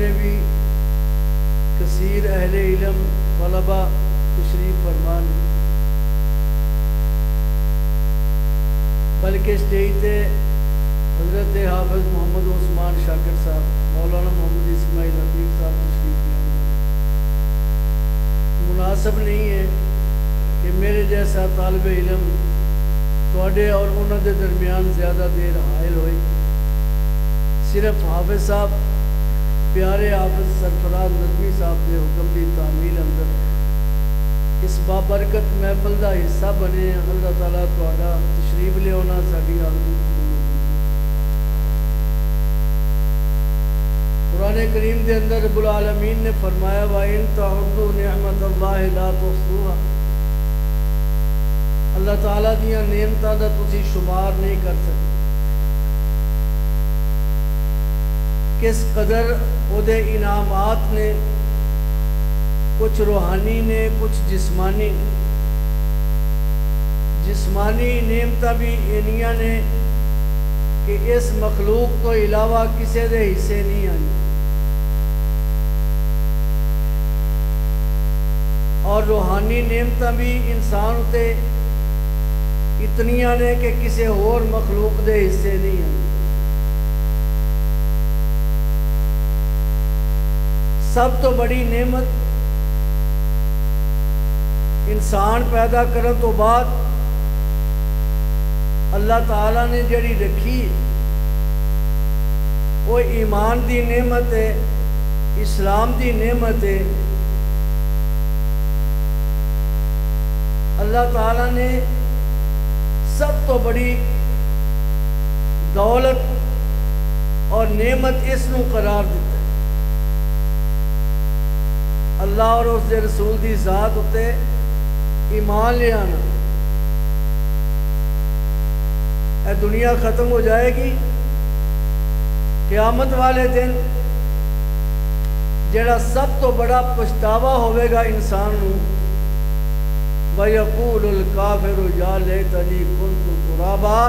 سامنے بھی کثیر اہل علم طلبہ تشریف فرمان، بلکہ اسٹیج تے حضرت حافظ محمد عثمان شاکر صاحب، مولانا محمد اسماعیل حبیب صاحب تشریف فرمان۔ مناسب نہیں ہے کہ میرے جیسا طالب علم تواڈے اور انہوں دے درمیان زیادہ دیر حائل ہوئے۔ صرف حافظ صاحب، پیارے حافظ سرفراز نظمی صاحب کے حکم کی تعمیل اندر اس بابرکت محفل کا حصہ بنے۔ اللہ تعالیٰ تہاڈا تشریف لے آنا ساڈی آرزو قبول۔ قرآن کریم دے اندر رب العالمین نے فرمایا وَإِن تَعُدُّوا نِعْمَةَ اللَّهِ لَا تُحْصُوهَا، اللہ تعالیٰ دیاں نعمتاں دا تسی شمار نہیں کر سکتے۔ کس قدر او دے انعامات نے، کچھ روحانی نے، کچھ جسمانی نعمتاں بھی انیاں نے کہ اس مخلوق تو علاوہ کسے دے حصے نہیں آئی، اور روحانی نعمتاں بھی انسان تے اتنیاں نے کہ کسے اور مخلوق دے حصے نہیں آئی۔ سب تو بڑی نعمت انسان پیدا کرن تو بعد اللہ تعالیٰ نے جڑی رکھی وہ ایمان دی نعمت ہے، اسلام دی نعمت ہے۔ اللہ تعالیٰ نے سب تو بڑی دولت اور نعمت اس نو قرار دیتا ہے۔ اللہ اور اس دے رسول دی ذات ہوتے ایمان لے آنا۔ اے دنیا ختم ہو جائے گی، قیامت والے دن جڑا سب تو بڑا پچھتاوا ہوئے گا انسان نو، وَيَقُولُ الْكَافِرُ يَا لَيْتَنِي كُنْتُ تُرَابًا،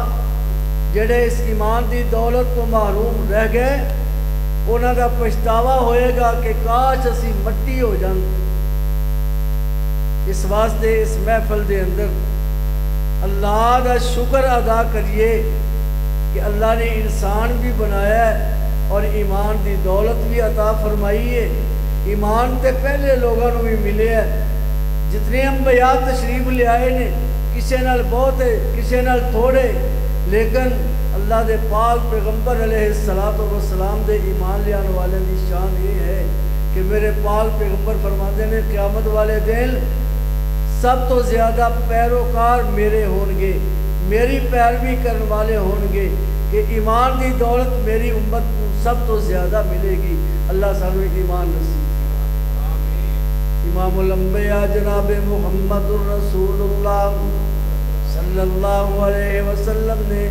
جڑے اس ایمان دی دولت تو محروم رہ گئے انہاں دا پچھتاوا ہوئے گا کہ کاش اسی مٹی ہو جان۔ اس واسطے اس محفل دے اندر اللہ دا شکر ادا کریے کہ اللہ نے انسان بھی بنایا ہے اور ایمان دی دولت بھی عطا فرمائی ہے۔ ایمان تے پہلے لوگوں کو بھی ملے ہے، جتنے انبیاء تشریف لے آئے نے، کسے نال بہت ہے کسے نال تھوڑے، لیکن اللہ دے پاک پیغمبر علیہ السلام دے ایمان لے آنے والے دی شان یہ ہے کہ میرے پاک پیغمبر فرماتے ہیں قیامت والے دن سب تو زیادہ پیروکار میرے ہونگے، میری پیروی کرنے والے ہونگے، کہ ایمان دی دولت میری امت کو سب تو زیادہ ملے گی۔ اللہ سانو ایمان نصیب۔ امام الانبیاء جناب محمد الرسول اللہ صلی اللہ علیہ وسلم نے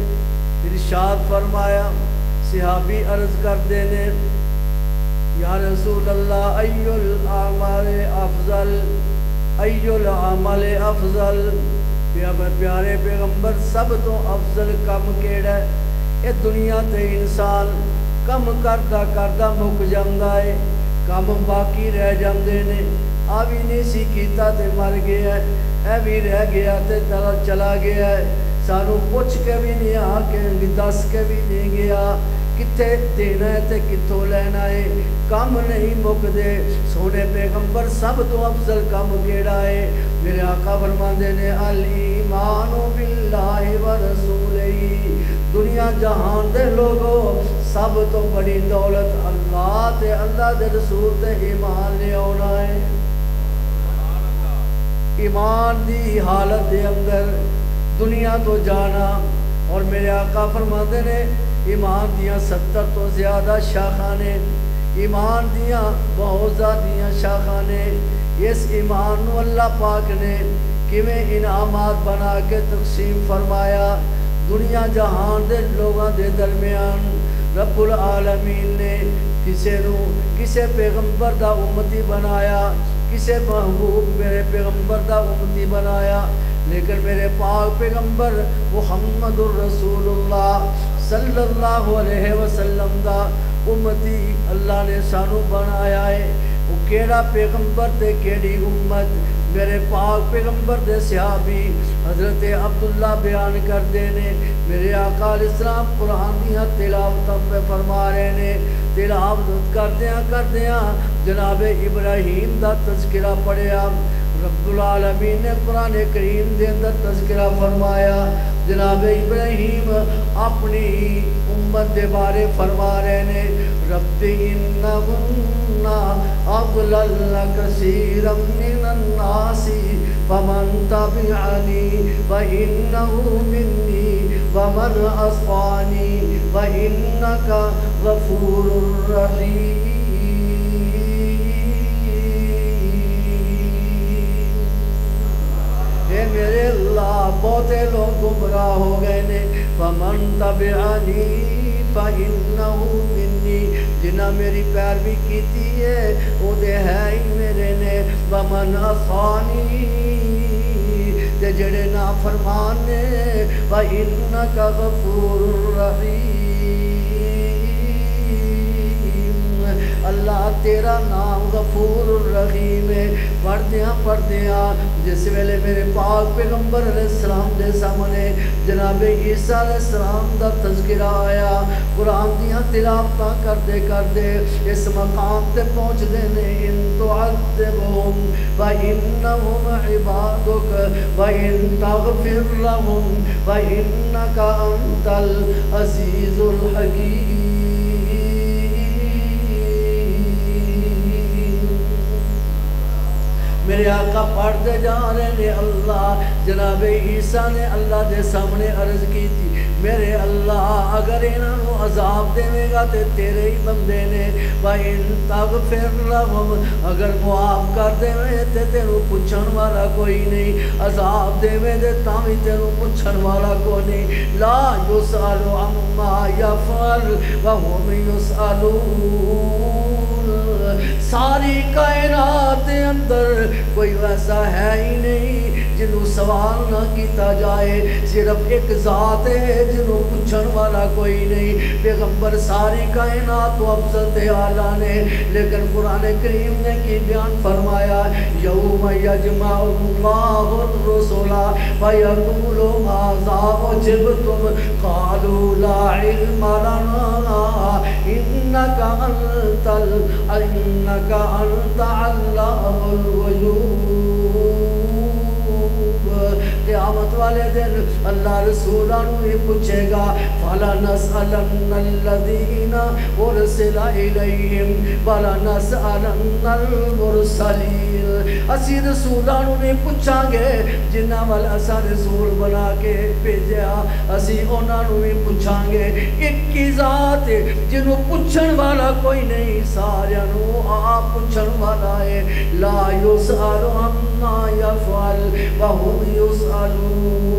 ارشاد فرمایا، صحابی عرض کر دینے یا رسول اللہ ای العمل افضل، ای العمل افضل، پیارے پیغمبر سب تو افضل کم کیڑا ہے؟ یہ دنیا تے انسان کم کردہ کردہ مک جاندہ ہے، کم باقی رہ جاندے نے، آوی نہیں سی کیتا تے مر گیا ہے، اے بھی رہ گیا تے چلا گیا ہے، سانو پوچھ کے بھی نہیں آکے دس کے بھی نہیں گیا، کتے دینا ہے تے کتوں لینا ہے، کم نہیں مک دے۔ سونے پیغمبر سب تو افضل کم کیڑا ہے؟ میرے آقا فرماندے نے الایمان باللہ ورسولہ، دنیا جہان دے لوگوں سب تو بڑی دولت اللہ تے اللہ دے رسول تے ایمان لے آنا ہے۔ ایمان دی حالت دے اندر دنیا تو جانا، اور میرے آقا فرماتے نے ایمان دیاں 70 تو زیادہ شاخانے، ایمان دیاں بہت زیادہ شاخانے۔ اس ایمان نو اللہ پاک نے کیویں انعامات بنا کے تقسیم فرمایا دنیا جہان دے لوگاں دے درمیان۔ رب العالمین نے کسے پیغمبر دا امتی بنایا، کسے محبوب میرے پیغمبر دا امتی بنایا، لیکن میرے پاک پیغمبر محمد الرسول اللہ صلی اللہ علیہ وسلم دا امتی اللہ نے سانو بنایا ہے وہ کیڑا پیغمبر تے کیڑی امت میرے پاک پیغمبر دے صحابی حضرت عبداللہ بیان کر دینے میرے آقا علیہ السلام قرآن دیا تلاوت پہ فرما رہے نے تلاوت کردیاں جناب ابراہیم دا تذکرہ پڑھیا رب العالمین نے قرآن کریم دے اندر تذکرہ فرمایا جناب ابراہیم اپنی امت دے بارے فرما رہے نے رب انہن اضللن کثیرا من الناس فمن تبعنی فإنہ منی ومن عصانی فإنک غفور رحیم اے میرے اللہ بہتے لوگ گمراہ ہو گئے نے فمن تبعنی فإنہ منی جنہ میری پیروی کیتی ہے وہ دے ہے ہی میرے نے ومن عصانی تے جڑے نافرمان نے فإنک غفور رحیم اللہ تیرا نام غفور الرحیم ہے پڑھدیاں جس ویلے میرے پاک پیغمبر علیہ السلام دے سامنے جناب عیسیٰ علیہ السلام دا تذکرہ آیا قرآن دیاں تلاوتاں کردے اس مقام تے پہنچ دینے ان تعذبہم فإنہم عبادک وإن تغفر لهم فإنک انت العزیز الحکیم میرے آقا پڑھتے جا رہے نے اللہ جناب عیسیٰ نے اللہ دے سامنے عرض کی تھی میرے اللہ اگر انہوں عذاب دے گا تے تیرے ہی بندے نے وَإِن تَغْفِرْ لَهُمْ اگر معاف کر دے تے تیروں پچھن والا کوئی نہیں عذاب دے تے تاوی تیروں پچھن والا کوئی نہیں لا يُسْأَلُ عَمَّا يَفْعَلُ وَهُمْ يُسْأَلُونَ ساری کائنات کے اندر کوئی ویسا ہے ہی نہیں جنہوں سوال نہ کیتا جائے صرف ایک ذات ہے جنہوں پوچھن والا کوئی نہیں پیغمبر ساری کائنات تو افضل تے اعلیٰ نے لیکن قرآن کریم نے کی بیان فرمایا یوم یجمع اللہ الرسل فیقول ماذا اجبتم قالوا لا علم لنا انک انت علام الغیوب قیامت والے دن اللہ رسولہ ہی پوچھے گا فَلَنَسْأَلَنَّ الَّذِينَ أُرْسِلَ إِلَيْهِمْ وَلَنَسْأَلَنَّ الْمُرْسَلِينَ اسی رسولہ نے پوچھا گے جنہ وال اسا رسول بنا کے بھیجیا اسی انہاں نوں بھی پوچھاں گے ایک کی ذات جنوں پوچھن والا کوئی نہیں سارے نوں آپ پوچھن والا ہے لا یسأل عما یفعل وهم یسألون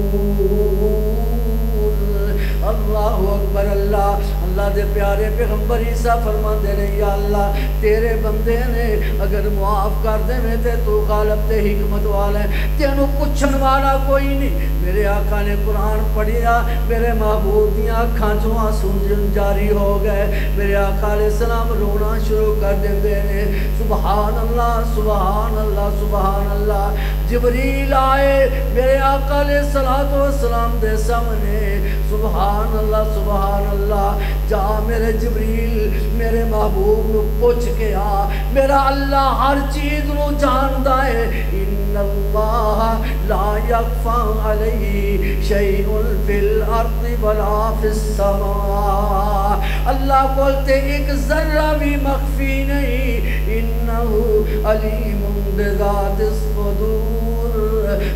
اللہ اکبر اللہ دے پیارے پیغمبر عیسیٰ فرمان دے رہے یا اللہ تیرے بندے نے اگر معاف کر دے میں تے تو غالب تے حکمت والا ہے تینوں پوچھن والا کوئی نہیں میرے آقا نے قرآن پڑھیا میرے محبوب دیاں اکھاں چوں آنسو جاری ہو گئے میرے آقا علیہ السلام رونا شروع کر دیندے نے سبحان اللہ سبحان اللہ سبحان اللہ جبریل آئے میرے آقا علیہ السلام دے سامنے سبحان اللہ جا میرے جبریل میرے محبوب نو پوچھ کے آ میرا اللہ ہر چیز نو جاندا ہے ان اللہ لا یخفی علیہ شیء فی الارض ولا فی السماء اللہ بولتے ایک ذرہ بھی مخفی نہیں انہ علیم بذات الصدور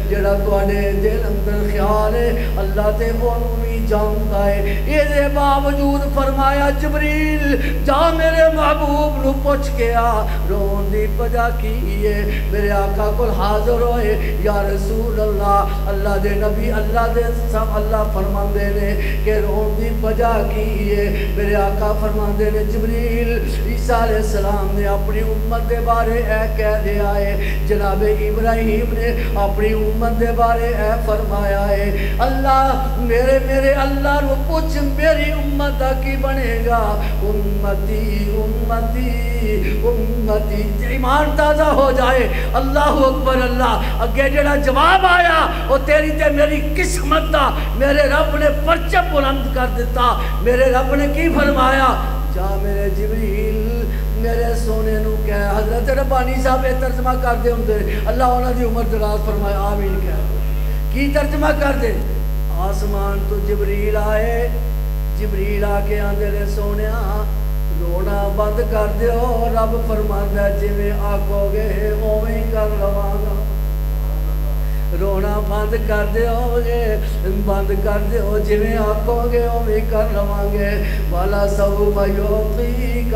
جڑا تواڈے دل اندر خیال ہے اللہ تے اونوں بھی جاندا ہے یہ دے باوجود فرمایا جبریل جا میرے محبوب نو پوچھ کے آ رون دی وجہ کی ہے میرے آقا کول حاضر ہوئے یا رسول اللہ دے نبی اللہ دے سب اللہ فرماندے نے کہ رون دی وجہ کی ہے میرے آقا فرماندے نے جبریل عیسیٰ علیہ السلام نے اپنی امت دے بارے اے کہہ دیا ہے جناب ابراہیم نے اپنی امت دے بارے اے فرمایا ہے اللہ میرے میرے اللہ رو پوچھ میری امت دا کی بنے گا؟ امتی امتی امتی، ایمان تازہ ہو جائے۔ اللہ اکبر اللہ، اگے جڑا جواب آیا وہ تیری تے میری قسمت دا، میرے رب نے پرچم بلند کر دیتا۔ میرے رب نے کی فرمایا؟ جا میرے جبریل میرے سونے نو کہہ، حضرت ربانی صاحب ترجمہ کر دے ہوں دے، اللہ انہاں دی عمر دراز فرمایا، آمین کہہ۔ کی ترجمہ کر دے؟ آسمان تو جبریل آئے، جبریل آ کے آندے نے سونیا رونا بند کر دیو، رب فرماندا ہے جی میں آکو گے اوویں کر لواں گا۔ رونا بند کر دیو گے، بند کر دیو، جی میں آکو گے اوویں کر لواں گے۔ والا سوف یعطیک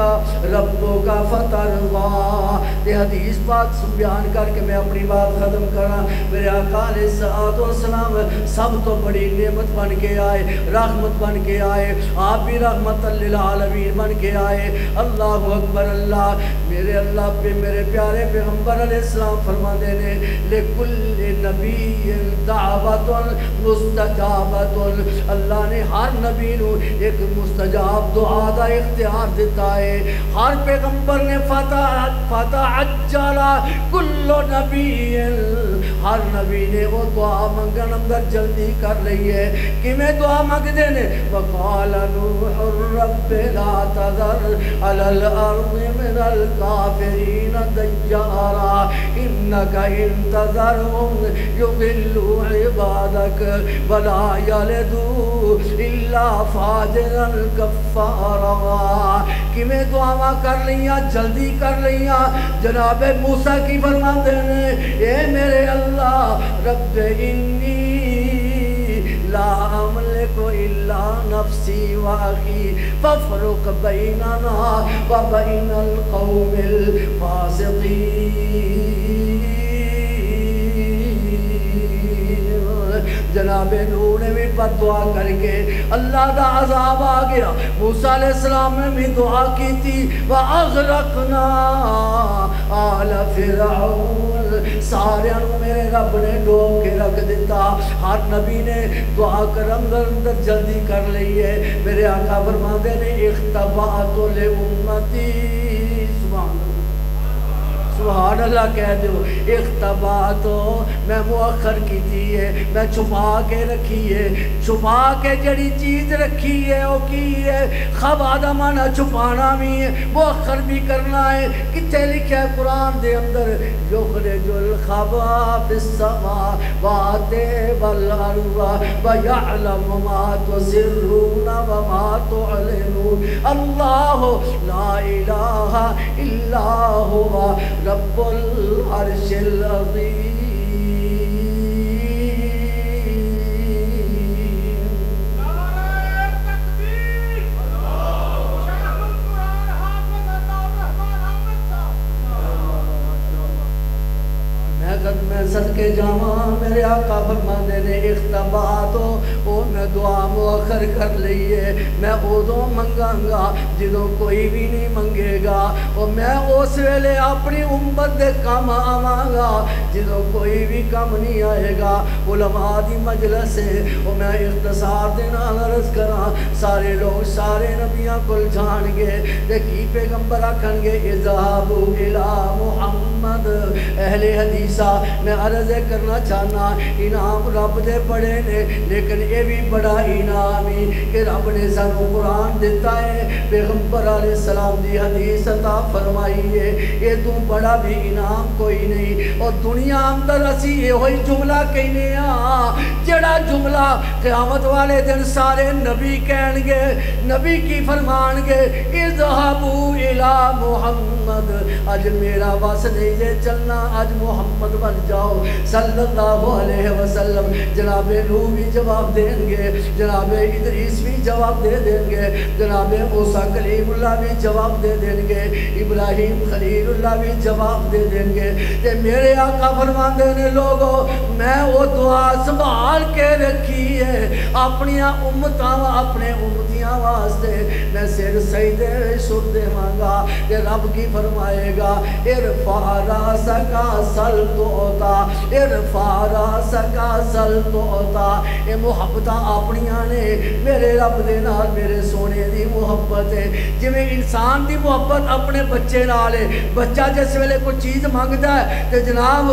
ربک فترضیٰ، یہ حدیث پاک بیان کر کے میں اپنی بات ختم کراں۔ میرے آقا علیہ الصلوۃ والسلام سب تو بڑی نعمت بن کے آئے، رحمت بن کے آئے، آپ بھی رحمت للعالمین بن کے آئے۔ اللہ اکبر اللہ، میرے اللہ پہ میرے پیارے پیغمبر علیہ السلام فرماندے نے لکل نبی دعوت مستجابت، اللہ نے ہر نبی نو ایک مستجاب دعا دا اختیار دیتا ہے۔ ہر پیغمبر نے فتعجل کل نبی، ہر نبی نے وہ دعا منگن اندر جلدی کر رہی ہے۔ کہ میں دعا منگ دینے وقال نوح رب لا تذر علی الارض من الکافرین دیارا انکا انتظرهم یضلوا عبادک ولا یلدوا الا فاجرا کفارا۔ کہ میں دعا کر لیاں، جلدی کر لیاں۔ جناب موسیٰ کی فرماتے ہیں اے میرے اللہ رب انی لا املک الا نفسی واخی فافرق بیننا وبین القوم الفاسقین۔ جناب نوح نے بھی بد دعا کر کے اللہ دا عذاب آ گیا۔ موسیٰ علیہ السلام نے بھی دعا کی تھی وَأَغْرَقْنَا آلَ فِرْعَوْنَ، سارے میرے رب نے ڈوب کے رکھ دیتا۔ ہر نبی نے دعا کرم اندر جلدی کر لی ہے۔ میرے آقا فرماتے نے اختبأت لأمتی، سبحان اللہ سبحان اللہ کہہ دو، اختبأت میں مؤخر کی تھی ہے، میں چھپا کے رکھی ہے۔ چھپا کے جڑی چیز رکھی ہے وہ کی ہے؟ خبا دا مانا چھپانا بھی ہے، مؤخر بھی کرنا ہے۔ کتے لکھا ہے قرآن دے اندر یخرج الخبا فی السماوات والارض ویعلم ما تسرون وما تعلنون، اللہ لا الہ الا ہوا رب العرش العظیم۔ میں صدقے جاواں میرے آقا فرماندے نے اختبأت او میں دعا مؤخر کر لئیے، میں ادوں منگاں گا جدوں کوئی بھی نہیں منگے گا، اور میں اس ویلے اپنی امت دے کام آواں گا جدوں کوئی بھی کام نہیں آئے گا۔ علماء دی مجلس ہے اور میں اختصار دینا عرض کراں، سارے لوگ سارے نبیاں کل جان گے تے کی پیغمبر آکھن گے اذهبوا الى محمد۔ اہل حدیثہ میں عرض کرنا چاہنا انعام رب دے بڑے نے، لیکن یہ بھی بڑا انعام ہی کہ رب نے سانو قرآن دیتا ہے، پیغمبر علیہ السلام دی حدیث عطا فرمائی ہے، یہ تو بڑا بھی انعام کوئی نہیں۔ اور دنیا اندر اسی یہ ہوئی جملہ کہنے جڑا جملہ قیامت والے دن سارے نبی کہن گے، نبی کی فرمان گے اذهبوا الى محمد، اج میرا بس نہیں جے چلنا، اج محمد بن جاؤ صلی اللہ علیہ وسلم۔ جناب نوح بھی جواب دیں گے، جناب ادریس بھی جواب دے دیں گے، جناب موسیٰ کلیم اللہ بھی جواب دے دیں گے، ابراہیم خلیل اللہ بھی جواب دے دیں گے۔ تے میرے آقا فرماندے نے لوگو میں وہ دعا سنبھال کے رکھی ہے اپنی امتاں اپنے امتیاں واسطے میں سر سجدے سٹ دیواں گا کہ رب کی فرمائے گا ارفع راسک سل توتا ارفع راسک سل توتا یہ محبتاں اپنیاں نے میرے رب دے نال میرے سونے دی محبت ہے جی میں انسان دی محبت اپنے بچے نال ہے بچہ جس ویلے کوئی چیز مانگدا ہے تے جناب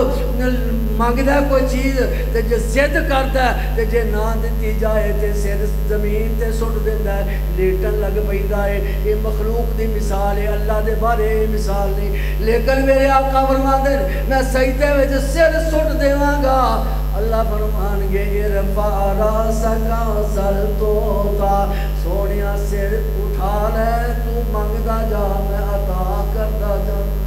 مانگدا ہے کوئی چیز تے جے ضد کردا ہے تے جے نہ دتی جائے تے سر زمین تے سٹ دیندا ہے لیٹن لگ پیندا ہے یہ مخلوق دی مثال ہے اللہ دے بارے مثال نہیں لیکن میرے آقا فرماندے میں سجدے وچ سر سٹ دیواں گا اللہ فرمان گے ارفع راسک سل توتا سونیا سر اٹھا لے تو منگدا جا میں عطا کردا جا